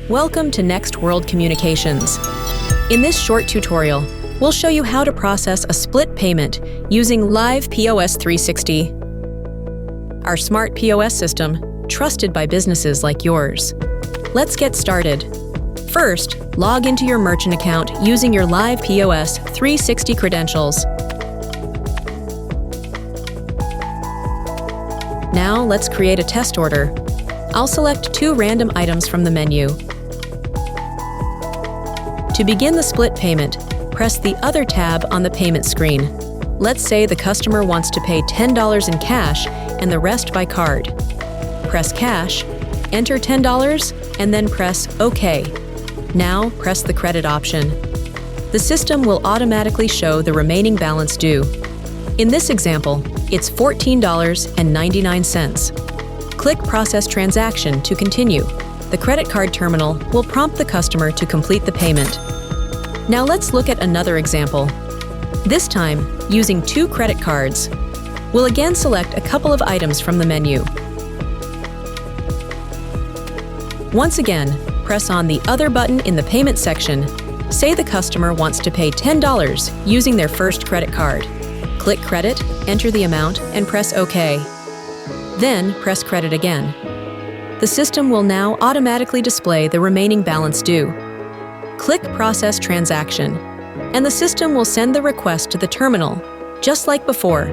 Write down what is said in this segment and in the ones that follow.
Welcome to NextWorld Communications. In this short tutorial, we'll show you how to process a split payment using LIVEPOS360, our smart POS system trusted by businesses like yours. Let's get started. First, log into your merchant account using your LIVEPOS360 credentials. Now let's create a test order. I'll select 2 random items from the menu. To begin the split payment, press the Other tab on the payment screen. Let's say the customer wants to pay $10 in cash and the rest by card. Press Cash, enter $10, and then press OK. Now press the Credit option. The system will automatically show the remaining balance due. In this example, it's $14.99. Click Process Transaction to continue. The credit card terminal will prompt the customer to complete the payment. Now let's look at another example. This time, using 2 credit cards, we'll again select a couple of items from the menu. Once again, press on the Other button in the payment section. Say the customer wants to pay $10 using their first credit card. Click Credit, enter the amount, and press OK. Then press Credit again. The system will now automatically display the remaining balance due. Click Process Transaction, and the system will send the request to the terminal, just like before,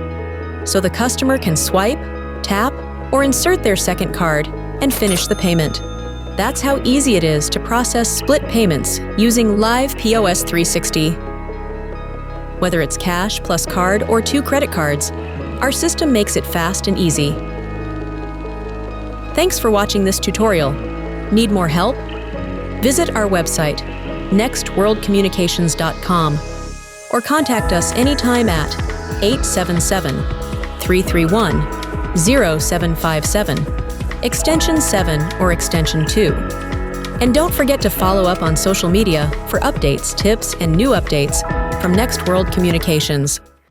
so the customer can swipe, tap, or insert their second card and finish the payment. That's how easy it is to process split payments using LIVEPOS360. Whether it's cash plus card or 2 credit cards, our system makes it fast and easy. Thanks for watching this tutorial. Need more help? Visit our website, NextWorldCommunications.com, or contact us anytime at 877-331-0757, extension 7 or extension 2. And don't forget to follow up on social media for updates, tips, and new updates from NextWorld Communications.